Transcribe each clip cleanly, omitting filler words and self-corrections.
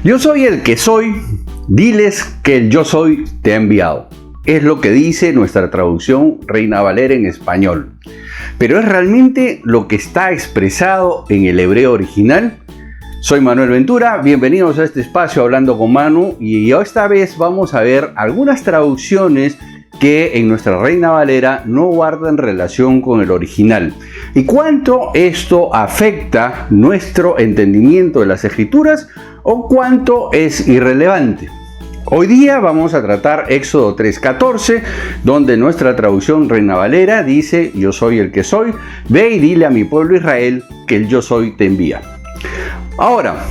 Yo soy el que soy, diles que el yo soy te ha enviado. Es lo que dice nuestra traducción Reina Valera en español. ¿Pero es realmente lo que está expresado en el hebreo original? Soy Manuel Ventura, bienvenidos a este espacio Hablando con Manu, y esta vez vamos a ver algunas traducciones que en nuestra Reina Valera no guardan relación con el original. ¿Y cuánto esto afecta nuestro entendimiento de las escrituras o cuánto es irrelevante? Hoy día vamos a tratar Éxodo 3:14, donde nuestra traducción Reina Valera dice: yo soy el que soy, ve y dile a mi pueblo Israel que el yo soy te envía. Ahora,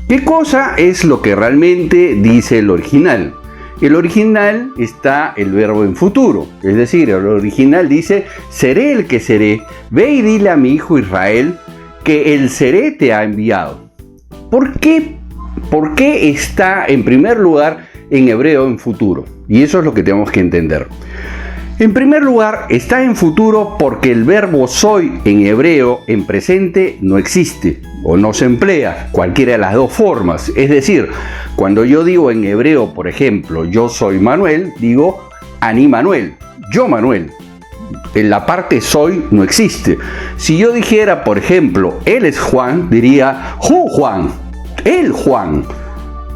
¿qué cosa es lo que realmente dice el original? El original está el verbo en futuro, es decir, el original dice: seré el que seré, ve y dile a mi hijo Israel que el seré te ha enviado. ¿Por qué? ¿Por qué está en primer lugar en hebreo en futuro? Y eso es lo que tenemos que entender. En primer lugar, está en futuro porque el verbo soy en hebreo en presente no existe o no se emplea, cualquiera de las dos formas. Es decir, cuando yo digo en hebreo, por ejemplo, yo soy Manuel, digo Ani Manuel, yo Manuel. En la parte soy no existe. Si yo dijera, por ejemplo, él es Juan, diría Juan, él Juan.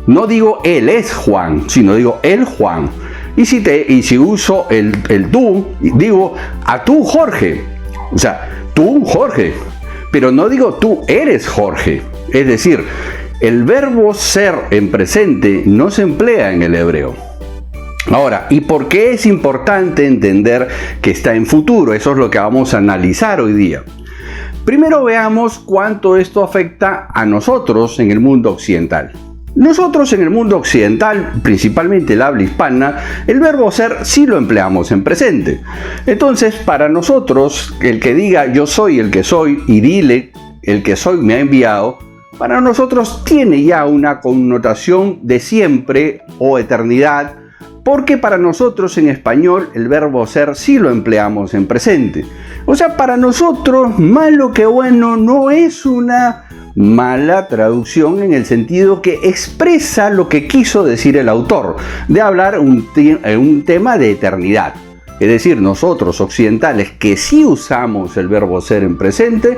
No digo él es Juan, sino digo él Juan. Y si uso el tú, digo a tú Jorge. O sea, tú Jorge. Pero no digo tú eres Jorge. Es decir, el verbo ser en presente no se emplea en el hebreo. Ahora, ¿y por qué es importante entender que está en futuro? Eso es lo que vamos a analizar hoy día. Primero veamos cuánto esto afecta a nosotros en el mundo occidental. Nosotros en el mundo occidental, principalmente el habla hispana, el verbo ser sí lo empleamos en presente. Entonces, para nosotros, el que diga yo soy el que soy y dile el que soy me ha enviado, para nosotros tiene ya una connotación de siempre o eternidad, porque para nosotros en español el verbo ser sí lo empleamos en presente. O sea, para nosotros, malo que bueno no es una mala traducción en el sentido que expresa lo que quiso decir el autor, de hablar un tema de eternidad. Es decir, nosotros occidentales que sí usamos el verbo ser en presente,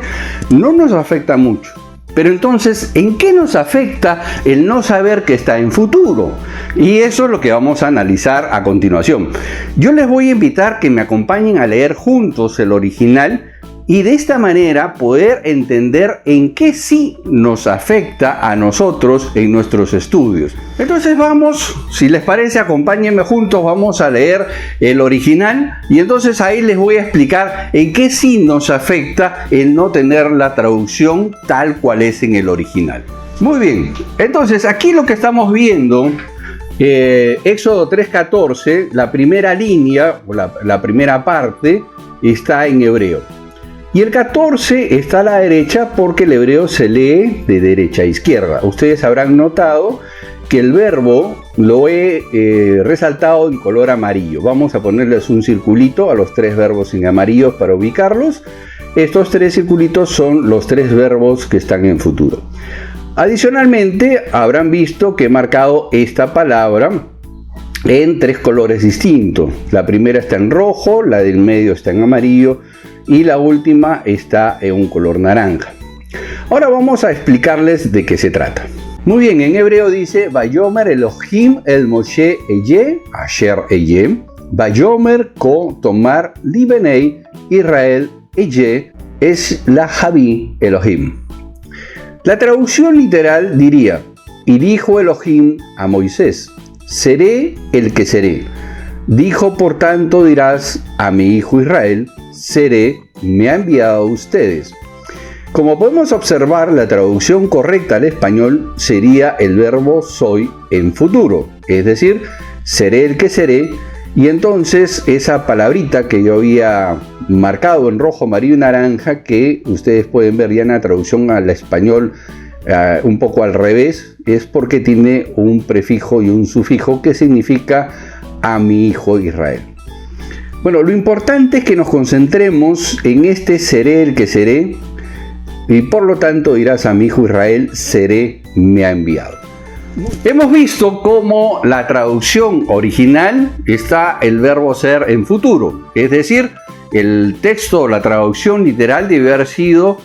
no nos afecta mucho. Pero entonces, ¿en qué nos afecta el no saber que está en futuro? Y eso es lo que vamos a analizar a continuación. Yo les voy a invitar que me acompañen a leer juntos el original y de esta manera poder entender en qué sí nos afecta a nosotros en nuestros estudios. Entonces vamos, si les parece, acompáñenme juntos, vamos a leer el original y entonces ahí les voy a explicar en qué sí nos afecta el no tener la traducción tal cual es en el original. Muy bien, entonces aquí lo que estamos viendo, Éxodo 3:14, la primera línea, o la primera parte, está en hebreo. Y el 14 está a la derecha porque el hebreo se lee de derecha a izquierda. Ustedes habrán notado que el verbo lo he resaltado en color amarillo. Vamos a ponerles un circulito a los tres verbos en amarillo para ubicarlos. Estos tres circulitos son los tres verbos que están en futuro. Adicionalmente, habrán visto que he marcado esta palabra en tres colores distintos. La primera está en rojo, la del medio está en amarillo y la última está en un color naranja. Ahora vamos a explicarles de qué se trata. Muy bien, en hebreo dice: Vayomer Elohim el Moshe eye, asher eye, Vayomer ko tomar libenei Israel eye, es la Javi Elohim. La traducción literal diría: y dijo Elohim a Moisés, seré el que seré. Dijo, por tanto, dirás a mi hijo Israel, seré, me ha enviado a ustedes. Como podemos observar, la traducción correcta al español sería el verbo soy en futuro, es decir, seré el que seré, y entonces esa palabrita que yo había marcado en rojo, amarillo y naranja, que ustedes pueden ver ya en la traducción al español un poco al revés, es porque tiene un prefijo y un sufijo que significa a mi hijo Israel. Bueno, lo importante es que nos concentremos en este seré el que seré, y por lo tanto dirás a mi hijo Israel, seré, me ha enviado. Hemos visto cómo la traducción original está el verbo ser en futuro, es decir, el texto, la traducción literal debe haber sido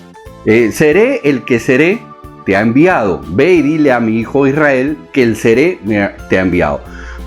seré el que seré, te ha enviado. Ve y dile a mi hijo Israel que el seré te ha enviado.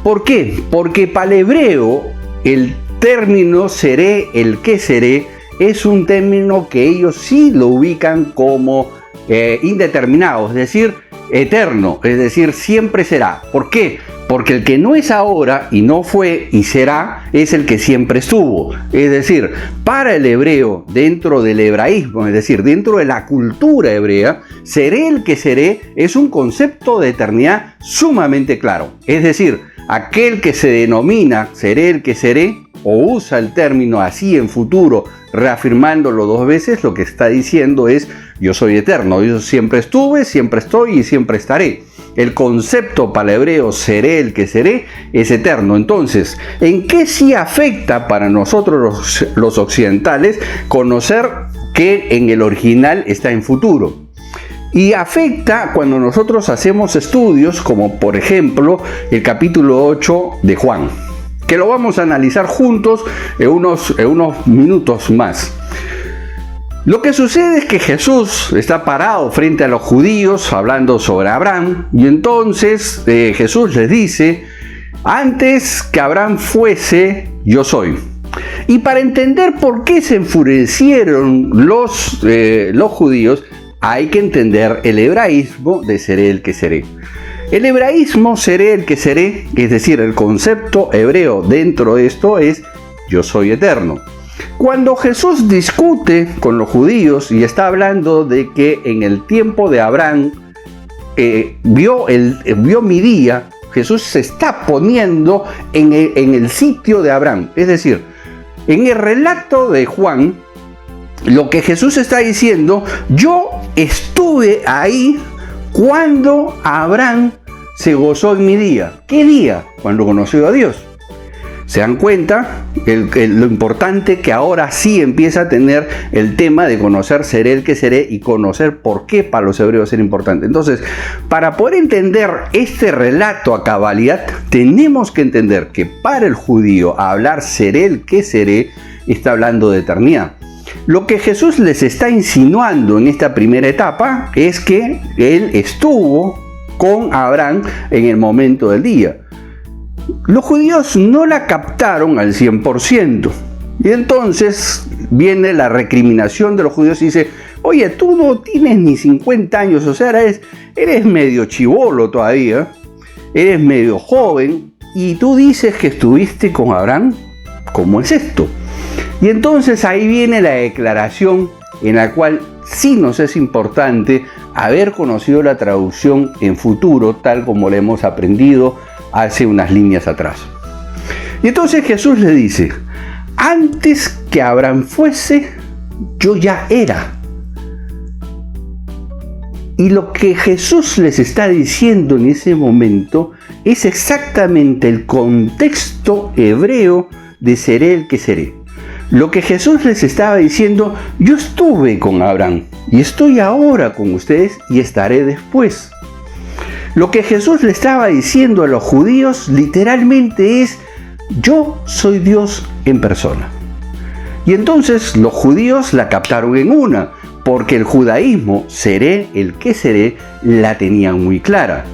¿Por qué? Porque para el hebreo el término seré el que seré es un término que ellos sí lo ubican como indeterminado, es decir, eterno, es decir, siempre será. ¿Por qué? Porque el que no es ahora y no fue y será es el que siempre estuvo. Es decir, para el hebreo, dentro del hebraísmo, es decir, dentro de la cultura hebrea, seré el que seré es un concepto de eternidad sumamente claro. Es decir, aquel que se denomina seré el que seré o usa el término así en futuro, reafirmándolo dos veces, lo que está diciendo es yo soy eterno, yo siempre estuve, siempre estoy y siempre estaré. El concepto para el hebreo seré el que seré es eterno. Entonces, ¿en qué sí afecta para nosotros los occidentales conocer que en el original está en futuro? Y afecta cuando nosotros hacemos estudios como por ejemplo el capítulo 8 de Juan, que lo vamos a analizar juntos en unos minutos más. Lo que sucede es que Jesús está parado frente a los judíos hablando sobre Abraham y entonces Jesús les dice, antes que Abraham fuese, yo soy. Y para entender por qué se enfurecieron los judíos, hay que entender el hebraísmo de seré el que seré. El hebraísmo seré el que seré, es decir, el concepto hebreo dentro de esto es yo soy eterno. Cuando Jesús discute con los judíos y está hablando de que en el tiempo de Abraham vio mi día, Jesús se está poniendo en el sitio de Abraham. Es decir, en el relato de Juan, lo que Jesús está diciendo, yo estuve ahí cuando Abraham se gozó en mi día. ¿Qué día? Cuando conoció a Dios. ¿Se dan cuenta? Lo importante que ahora sí empieza a tener el tema de conocer seré el que seré y conocer por qué para los hebreos era importante. Entonces, para poder entender este relato a cabalidad, tenemos que entender que para el judío hablar seré el que seré está hablando de eternidad. Lo que Jesús les está insinuando en esta primera etapa es que él estuvo con Abraham en el momento del día. Los judíos no la captaron al 100%. Y entonces viene la recriminación de los judíos y dice, oye, tú no tienes ni 50 años, o sea, eres medio chibolo todavía, eres medio joven, y tú dices que estuviste con Abraham. ¿Cómo es esto? Y entonces ahí viene la declaración en la cual sí nos es importante haber conocido la traducción en futuro, tal como la hemos aprendido hace unas líneas atrás. Y entonces Jesús le dice, antes que Abraham fuese, yo ya era. Y lo que Jesús les está diciendo en ese momento es exactamente el contexto hebreo de seré el que seré. Lo que Jesús les estaba diciendo, yo estuve con Abraham y estoy ahora con ustedes y estaré después. Lo que Jesús le estaba diciendo a los judíos literalmente es, yo soy Dios en persona. Y entonces los judíos la captaron en una, porque el judaísmo, seré el que seré, la tenían muy clara.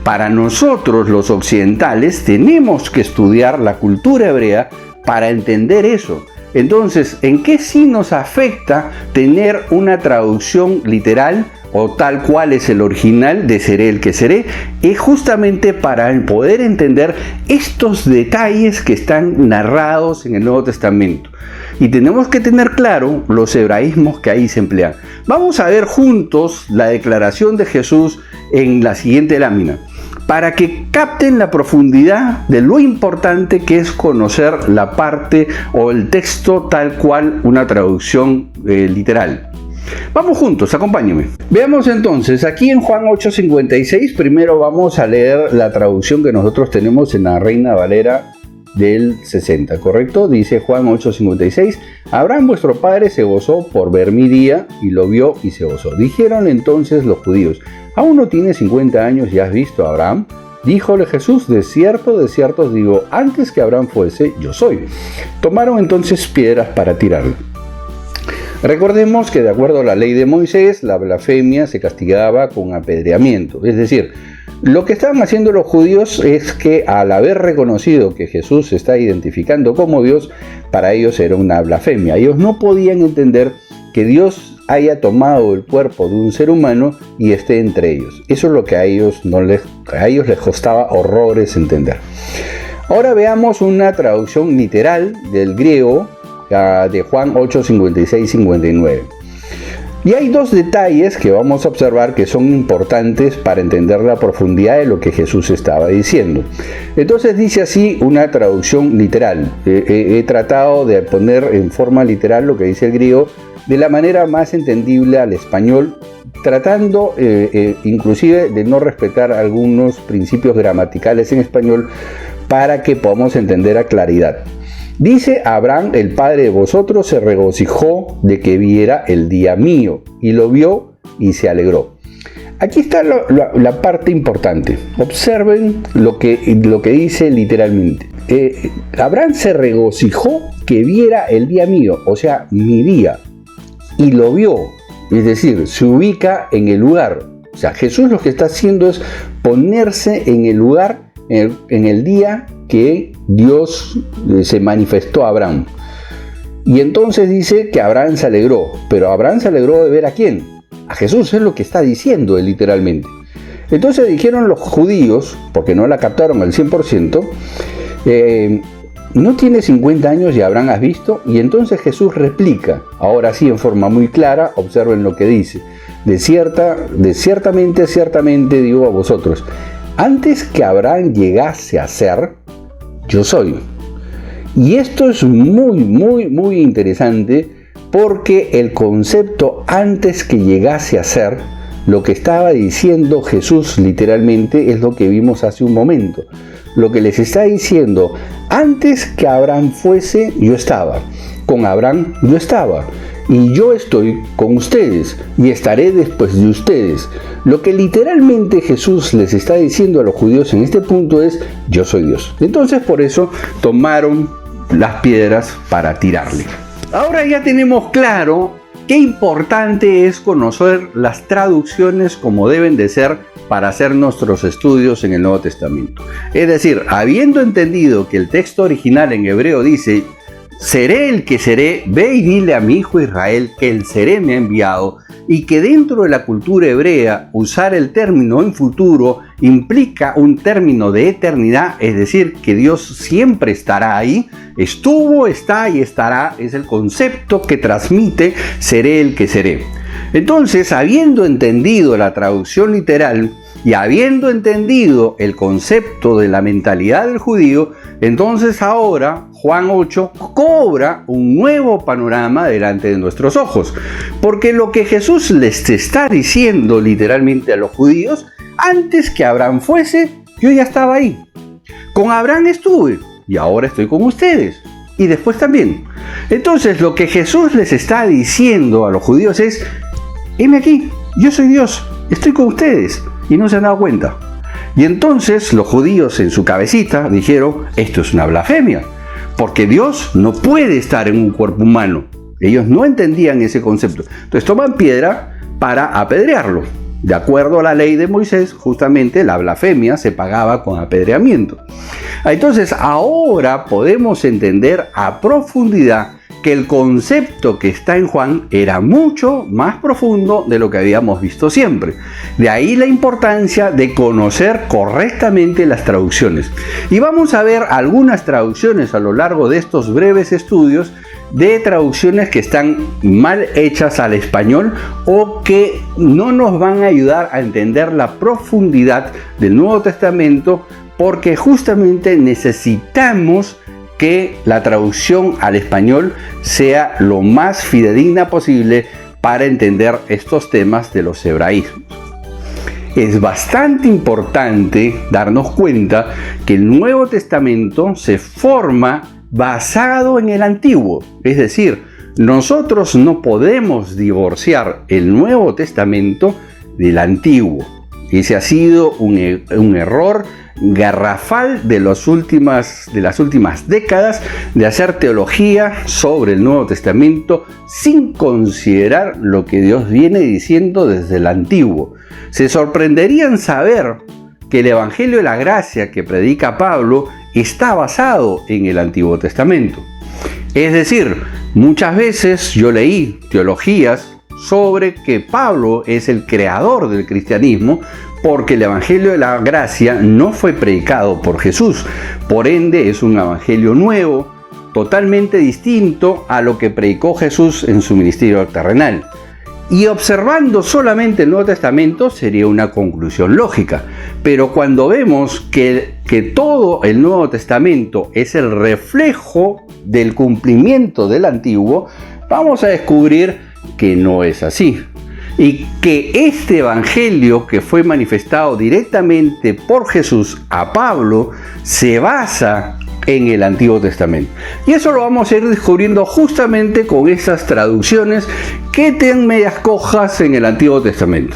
Para nosotros los occidentales tenemos que estudiar la cultura hebrea para entender eso. Entonces, ¿en qué sí nos afecta tener una traducción literal o tal cual es el original de seré el que seré? Es justamente para poder entender estos detalles que están narrados en el Nuevo Testamento. Y tenemos que tener claro los hebraísmos que ahí se emplean. Vamos a ver juntos la declaración de Jesús en la siguiente lámina, para que capten la profundidad de lo importante que es conocer la parte o el texto tal cual una traducción literal. Vamos juntos, acompáñenme. Veamos entonces, aquí en Juan 8:56, primero vamos a leer la traducción que nosotros tenemos en la Reina Valera del 60, ¿correcto? Dice Juan 8:56, Abraham vuestro padre se gozó por ver mi día y lo vio y se gozó. Dijeron entonces los judíos, ¿aún no tienes 50 años y has visto a Abraham? Díjole Jesús, de cierto os digo, antes que Abraham fuese, yo soy. Tomaron entonces piedras para tirarle. Recordemos que de acuerdo a la ley de Moisés, la blasfemia se castigaba con apedreamiento. Es decir, lo que estaban haciendo los judíos es que al haber reconocido que Jesús se está identificando como Dios, para ellos era una blasfemia. Ellos no podían entender que Dios haya tomado el cuerpo de un ser humano y esté entre ellos. Eso es lo que a ellos les costaba horrores entender. Ahora veamos una traducción literal del griego de Juan 8:56-59. Y hay dos detalles que vamos a observar que son importantes para entender la profundidad de lo que Jesús estaba diciendo. Entonces dice así una traducción literal. He tratado de poner en forma literal lo que dice el griego de la manera más entendible al español, tratando inclusive de no respetar algunos principios gramaticales en español para que podamos entender a claridad. Dice, Abraham, el padre de vosotros, se regocijó de que viera el día mío, y lo vio y se alegró. Aquí está la parte importante. Observen lo que dice literalmente. Abraham se regocijó que viera el día mío, o sea, mi día, y lo vio. Es decir, se ubica en el lugar. O sea, Jesús lo que está haciendo es ponerse en el lugar, en el día que Dios se manifestó a Abraham. Y entonces dice que Abraham se alegró. Pero Abraham se alegró de ver ¿a quién? A Jesús, es lo que está diciendo él literalmente. Entonces dijeron los judíos, porque no la captaron al 100%, ¿no tiene 50 años y Abraham has visto? Y entonces Jesús replica, ahora sí en forma muy clara, observen lo que dice. Ciertamente digo a vosotros, antes que Abraham llegase a ser, yo soy. Y esto es muy interesante porque el concepto antes que llegase a ser, lo que estaba diciendo Jesús literalmente es lo que vimos hace un momento. Lo que les está diciendo, antes que Abraham fuese, yo estaba. Con Abraham yo estaba. Y yo estoy con ustedes y estaré después de ustedes. Lo que literalmente Jesús les está diciendo a los judíos en este punto es, yo soy Dios. Entonces por eso tomaron las piedras para tirarle. Ahora ya tenemos claro qué importante es conocer las traducciones como deben de ser para hacer nuestros estudios en el Nuevo Testamento. Es decir, habiendo entendido que el texto original en hebreo dice, seré el que seré, ve y dile a mi hijo Israel que el seré me ha enviado, y que dentro de la cultura hebrea usar el término en futuro implica un término de eternidad, es decir, que Dios siempre estará ahí, estuvo, está y estará, es el concepto que transmite seré el que seré. Entonces, habiendo entendido la traducción literal y habiendo entendido el concepto de la mentalidad del judío, entonces ahora Juan 8 cobra un nuevo panorama delante de nuestros ojos. Porque lo que Jesús les está diciendo literalmente a los judíos, antes que Abraham fuese, yo ya estaba ahí. Con Abraham estuve y ahora estoy con ustedes. Y después también. Entonces lo que Jesús les está diciendo a los judíos es, heme aquí, yo soy Dios, estoy con ustedes. Y no se han dado cuenta. Y entonces los judíos en su cabecita dijeron, esto es una blasfemia, porque Dios no puede estar en un cuerpo humano. Ellos no entendían ese concepto. Entonces toman piedra para apedrearlo. De acuerdo a la ley de Moisés, justamente la blasfemia se pagaba con apedreamiento. Entonces ahora podemos entender a profundidad que el concepto que está en Juan era mucho más profundo de lo que habíamos visto siempre. De ahí la importancia de conocer correctamente las traducciones. Y vamos a ver algunas traducciones a lo largo de estos breves estudios de traducciones que están mal hechas al español o que no nos van a ayudar a entender la profundidad del Nuevo Testamento, porque justamente necesitamos que la traducción al español sea lo más fidedigna posible para entender estos temas de los hebraísmos. es bastante importante darnos cuenta que el Nuevo Testamento se forma basado en el Antiguo. Es decir, nosotros no podemos divorciar el Nuevo Testamento del Antiguo. Ese ha sido un error garrafal de las últimas décadas de hacer teología sobre el Nuevo Testamento sin considerar lo que Dios viene diciendo desde el Antiguo. Se sorprenderían saber que el Evangelio de la Gracia que predica Pablo está basado en el Antiguo Testamento. Es decir, muchas veces yo leí teologías sobre que Pablo es el creador del cristianismo porque el Evangelio de la Gracia no fue predicado por Jesús. Por ende, es un evangelio nuevo, totalmente distinto a lo que predicó Jesús en su ministerio terrenal. Y observando solamente el Nuevo Testamento sería una conclusión lógica. Pero cuando vemos que todo el Nuevo Testamento es el reflejo del cumplimiento del Antiguo, vamos a descubrir que no es así. Y que este evangelio que fue manifestado directamente por Jesús a Pablo se basa en el Antiguo Testamento. Y eso lo vamos a ir descubriendo justamente con esas traducciones que tienen medias cojas en el Antiguo Testamento.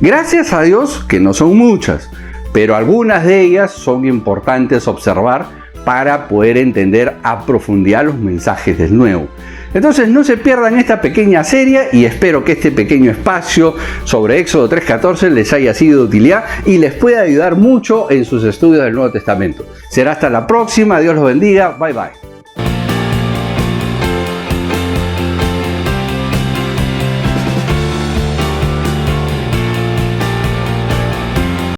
Gracias a Dios que no son muchas, pero algunas de ellas son importantes observar para poder entender a profundidad los mensajes del Nuevo. Entonces no se pierdan esta pequeña serie y espero que este pequeño espacio sobre Éxodo 3:14 les haya sido de utilidad y les pueda ayudar mucho en sus estudios del Nuevo Testamento. Será hasta la próxima, Dios los bendiga, bye bye.